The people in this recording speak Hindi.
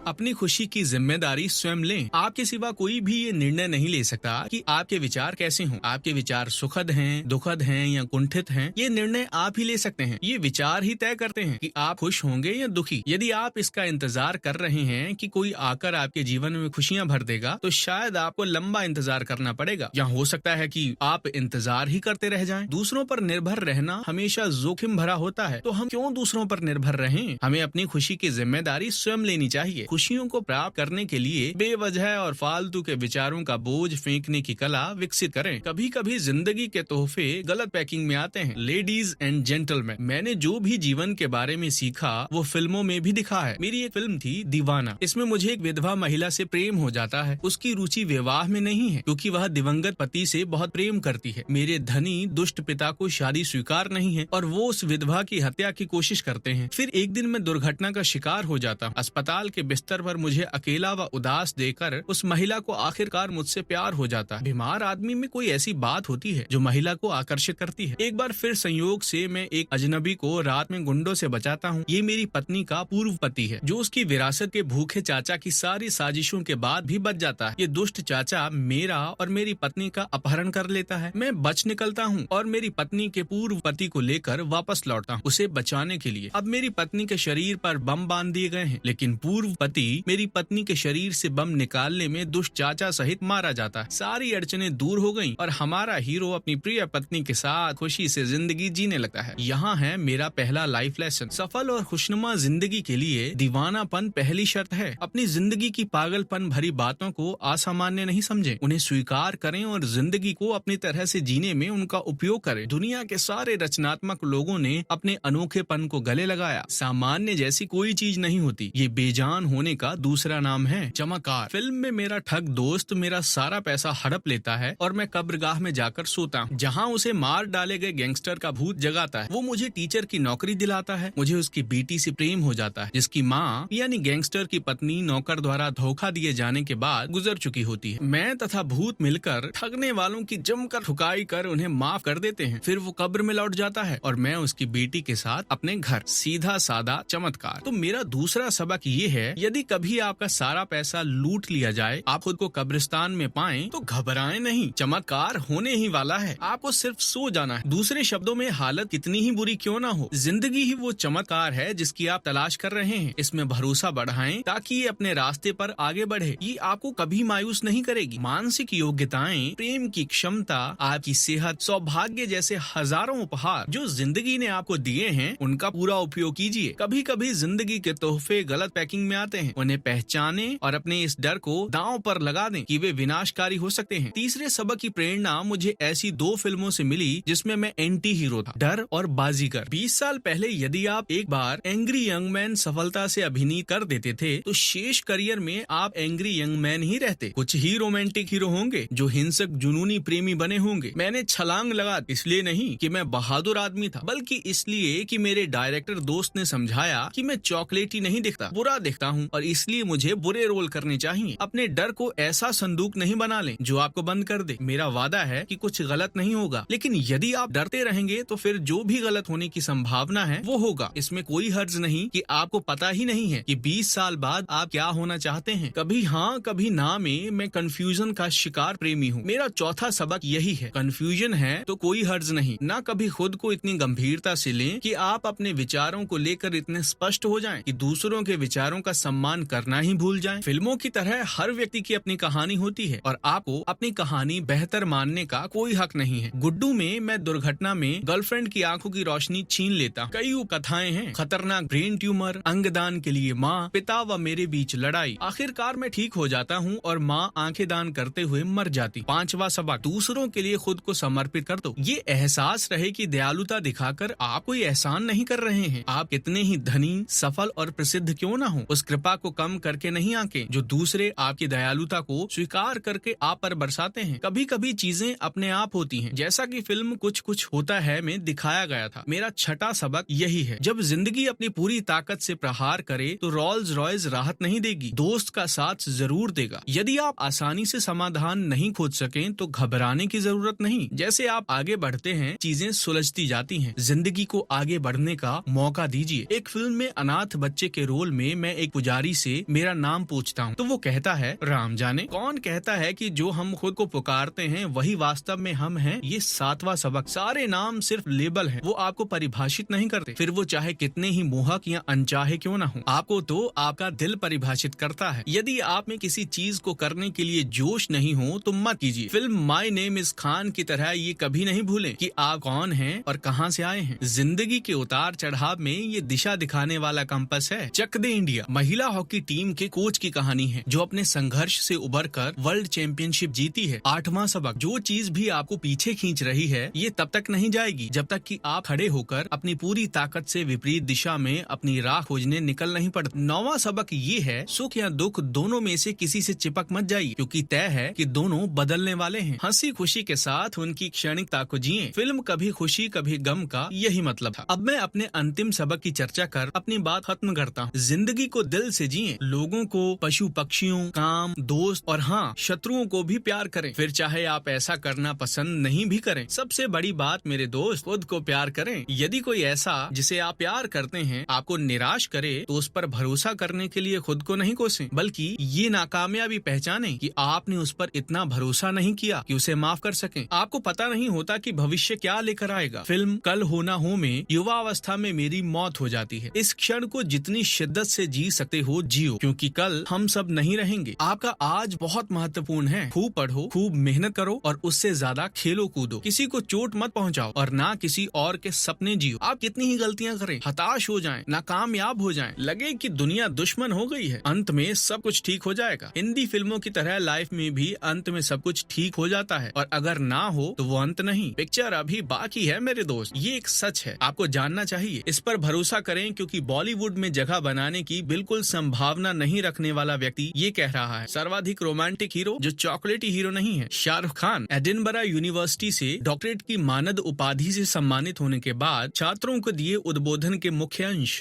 अपनी खुशी की जिम्मेदारी स्वयं लें। आपके सिवा कोई भी ये निर्णय नहीं ले सकता कि आपके विचार कैसे हों। आपके विचार सुखद हैं, दुखद हैं या कुंठित हैं, ये निर्णय आप ही ले सकते हैं। ये विचार ही तय करते हैं कि आप खुश होंगे या दुखी। यदि आप इसका इंतजार कर रहे हैं कि कोई आकर आपके जीवन में खुशियां भर देगा, तो शायद आपको लंबा इंतजार करना पड़ेगा, या हो सकता है कि आप इंतजार ही करते रह जाएं। दूसरों पर निर्भर रहना हमेशा जोखिम भरा होता है, तो हम क्यों दूसरों पर निर्भर रहें? हमें अपनी खुशी की जिम्मेदारी स्वयं लेनी चाहिए। खुशियों को प्राप्त करने के लिए बेवजह और फालतू के विचारों का बोझ फेंकने की कला विकसित करें। कभी कभी जिंदगी के तोहफे गलत पैकिंग में आते हैं। लेडीज एंड जेंटलमैन, मैंने जो भी जीवन के बारे में सीखा वो फिल्मों में भी दिखा है। मेरी एक फिल्म थी दीवाना। इसमें मुझे एक विधवा महिला से प्रेम हो जाता है। उसकी रुचि विवाह में नहीं है, क्योंकि वह दिवंगत पति से बहुत प्रेम करती है। मेरे धनी दुष्ट पिता को शादी स्वीकार नहीं है और वो उस विधवा की हत्या की कोशिश करते हैं। फिर एक दिन मैं दुर्घटना का शिकार हो जाता हूँ। अस्पताल के बिस्तर पर मुझे अकेला व उदास देकर उस महिला को आखिरकार मुझसे प्यार हो जाता है। बीमार आदमी में कोई ऐसी बात होती है जो महिला को आकर्षित करती है। एक बार फिर संयोग से मैं एक अजनबी को रात में गुंडों से बचाता हूँ। ये मेरी पत्नी का पूर्व पति है, जो उसकी विरासत के भूखे चाचा की सारी साजिशों के बाद भी बच जाता है। ये दुष्ट चाचा मेरा और मेरी पत्नी का अपहरण कर लेता है। मैं बच निकलता हूँ और मेरी पत्नी के पूर्व पति को लेकर वापस लौटता हूँ, उसे बचाने के लिए। अब मेरी पत्नी के शरीर पर बम बांध दिए गए हैं, लेकिन पूर्व पति मेरी पत्नी के शरीर से बम निकालने में दुष्ट चाचा सहित मारा जाता है। सारी अड़चनें दूर हो गईं और हमारा हीरो अपनी प्रिय पत्नी के साथ खुशी से जिंदगी जीने लगता है। यहाँ है मेरा पहला लाइफ लेसन। सफल और खुशनुमा जिंदगी के लिए दीवानापन पहली शर्त है। अपनी जिंदगी की पागलपन भरी बातों को असामान्य नहीं समझें, उन्हें स्वीकार करें और जिंदगी को अपनी तरह से जीने में उनका उपयोग करें। दुनिया के सारे रचनात्मक लोगों ने अपने अनोखेपन को गले लगाया। सामान्य जैसी कोई चीज नहीं होती, ये बेजान होने का दूसरा नाम है। चमत्कार। फिल्म में मेरा ठग दोस्त मेरा सारा पैसा हड़प लेता है और मैं कब्रगाह में जाकर सोता हूँ, जहाँ उसे मार डाले गए गैंगस्टर का भूत जगाता है। वो मुझे टीचर की नौकरी दिलाता है। मुझे उसकी बेटी से प्रेम हो जाता है, जिसकी माँ यानी गैंगस्टर की पत्नी नौकर द्वारा धोखा दिए जाने के बाद गुजर चुकी होती है। मैं तथा भूत मिलकर ठगने वालों की जमकर ठुकाई कर उन्हें माफ कर देते हैं। फिर वो कब्र में लौट जाता है और मैं उसकी बेटी के साथ अपने घर। सीधा सादा चमत्कार। तो मेरा दूसरा सबक ये है, यदि कभी आपका सारा पैसा लूट लिया जाए, आप खुद को कब्रिस्तान में पाएं, तो घबराएं नहीं, चमत्कार होने ही वाला है। आपको सिर्फ सो जाना है। दूसरे शब्दों में, हालत कितनी ही बुरी क्यों ना हो, जिंदगी ही वो चमत्कार है जिसकी आप तलाश कर रहे हैं। इसमें भरोसा बढ़ाएं ताकि ये अपने रास्ते पर आगे बढ़े। ये आपको कभी मायूस नहीं करेगी। मानसिक योग्यताएं, प्रेम की क्षमता, आपकी सेहत, सौभाग्य जैसे हजारों उपहार जो जिंदगी ने आपको दिए हैं, उनका पूरा उपयोग कीजिए। कभी कभी जिंदगी के तोहफे गलत पैकिंग में आते हैं। उन्हें पहचाने और अपने इस डर को दांव पर लगा दें कि वे विनाशकारी हो सकते हैं। तीसरे सबक की प्रेरणा मुझे ऐसी दो फिल्मों से मिली जिसमें मैं एंटी हीरो था, डर और बाजीगर। 20 साल पहले यदि आप एक बार एंग्री यंग मैन सफलता से अभिनय कर देते थे, तो शेष करियर में आप एंग्री यंग मैन ही रहते। कुछ ही रोमांटिक हीरो होंगे जो हिंसक जुनूनी प्रेमी बने होंगे। मैंने छलांग लगा इसलिए नहीं कि मैं बहादुर आदमी था, बल्कि इसलिए कि मेरे डायरेक्टर दोस्त ने समझाया कि मैं चॉकलेटी नहीं दिखता, बुरा दिखता हूँ, और इसलिए मुझे बुरे रोल करने चाहिए। अपने डर को ऐसा संदूक नहीं बना लें जो आपको बंद कर दे। मेरा वादा है कि कुछ गलत नहीं होगा, लेकिन यदि आप डरते रहेंगे तो फिर जो भी गलत होने की संभावना है वो होगा। इसमें कोई हर्ज नहीं कि आपको पता ही नहीं है कि 20 साल बाद आप क्या होना चाहते हैं। कभी हाँ कभी ना में मैं कंफ्यूजन का शिकार प्रेमी हूँ। मेरा चौथा सबक यही है, कंफ्यूजन है तो कोई हर्ज नहीं। ना कभी खुद को इतनी गंभीरता से लें कि आप अपने विचारों को लेकर इतने स्पष्ट हो जाएं कि दूसरों के विचारों का सम्मान करना ही भूल जाएं। फिल्मों की तरह हर व्यक्ति की अपनी कहानी होती है और आपको अपनी कहानी बेहतर मानने का कोई हक नहीं है। गुड्डू में मैं दुर्घटना में गर्लफ्रेंड की आंखों की रोशनी छीन लेता। कई कथाएं हैं, खतरनाक ब्रेन ट्यूमर, अंगदान के लिए माँ, पिता व मेरे बीच लड़ाई। आखिरकार मैं ठीक हो जाता हूँ और माँ आंखें दान करते हुए मर जाती। पांचवा सबक, दूसरों के लिए खुद को समर्पित कर दो। ये एहसास रहे कि दयालुता दिखाकर आप कोई एहसान नहीं कर रहे हैं। आप कितने ही धनी, सफल और प्रसिद्ध क्यों ना हो, उस कृपा को कम करके नहीं आंके जो दूसरे आपकी दयालुता को स्वीकार करके आप पर बरसाते हैं। कभी कभी चीजें अपने आप होती हैं, जैसा कि फिल्म कुछ कुछ होता है में दिखाया गया था। मेरा छठा सबक यही है, जब जिंदगी अपनी पूरी ताकत से प्रहार करे तो रोल्स रॉयस राहत नहीं देगी, दोस्त का साथ जरूर देगा। यदि आप आसानी से समाधान नहीं खोज सकें तो घबराने की जरूरत नहीं। जैसे आप आगे बढ़ते हैं चीजें सुलझती जाती हैं। जिंदगी को आगे बढ़ने का मौका दीजिए। एक फिल्म में अनाथ बच्चे के रोल में मैं एक पुजारी पुजारी से मेरा नाम पूछता हूँ तो वो कहता है राम जाने। कौन कहता है कि जो हम खुद को पुकारते हैं वही वास्तव में हम हैं? ये 7वां सबक। सारे नाम सिर्फ लेबल हैं, वो आपको परिभाषित नहीं करते, फिर वो चाहे कितने ही मोहक या अनचाहे क्यों ना हो। आपको तो आपका दिल परिभाषित करता है। यदि आप में किसी चीज को करने के लिए जोश नहीं हो तो मत कीजिए। Film my name is Khan की तरह ये कभी नहीं भूलें कि आप कौन हैं और कहां से आए हैं। जिंदगी के उतार चढ़ाव में ये दिशा दिखाने वाला कंपास है। चक दे इंडिया महिला हॉकी टीम के कोच की कहानी है जो अपने संघर्ष से उबरकर वर्ल्ड चैंपियनशिप जीती है। 8वां सबक। जो चीज भी आपको पीछे खींच रही है ये तब तक नहीं जाएगी जब तक कि आप खड़े होकर अपनी पूरी ताकत से विपरीत दिशा में अपनी राह खोजने निकल नहीं पड़ते। 9वां सबक ये है, सुख या दुख दोनों में से किसी से चिपक मत जाइए, क्योंकि तय है कि दोनों बदलने वाले हैं। हंसी खुशी के साथ उनकी क्षणिकता को जिए। फिल्म कभी खुशी कभी गम का यही मतलब था। अब मैं अपने अंतिम सबक की चर्चा कर अपनी बात खत्म करता हूँ। जिंदगी को दिल से जिए। लोगों को, पशु पक्षियों, काम, दोस्त और हाँ शत्रुओं को भी प्यार करें, फिर चाहे आप ऐसा करना पसंद नहीं भी करें। सबसे बड़ी बात मेरे दोस्त, खुद को प्यार करें। यदि कोई ऐसा जिसे आप प्यार करते हैं आपको निराश करे तो उस पर भरोसा करने के लिए खुद को नहीं कोसें, बल्कि ये नाकामयाबी पहचानें कि आपने उस पर इतना भरोसा नहीं किया कि उसे माफ कर सकें। आपको पता नहीं होता कि भविष्य क्या लेकर आएगा। फिल्म कल हो ना हो में युवा अवस्था में मेरी मौत हो जाती है। इस क्षण को जितनी शिद्दत से जी सकते हो जियो, क्योंकि कल हम सब नहीं रहेंगे। आपका आज बहुत महत्वपूर्ण है। खूब पढ़ो, खूब मेहनत करो और उससे ज्यादा खेलो कूदो। किसी को चोट मत पहुंचाओ और ना किसी और के सपने जियो। आप कितनी ही गलतियां करें, हताश हो जाएं, नाकामयाब हो जाएं, लगे कि दुनिया दुश्मन हो गई है, अंत में सब कुछ ठीक हो जाएगा। हिंदी फिल्मों की तरह लाइफ में भी अंत में सब कुछ ठीक हो जाता है, और अगर ना हो तो वो अंत नहीं, पिक्चर अभी बाकी है मेरे दोस्त। ये एक सच है, आपको जानना चाहिए। इस पर भरोसा करें, क्योंकि बॉलीवुड में जगह बनाने की बिल्कुल संभावना नहीं रखने वाला व्यक्ति ये कह रहा है। सर्वाधिक रोमांटिक हीरो जो चॉकलेटी हीरो नहीं है। शाहरुख खान एडिनबरा यूनिवर्सिटी से डॉक्टरेट की मानद उपाधि से सम्मानित होने के बाद छात्रों को दिए उद्बोधन के मुख्य अंश।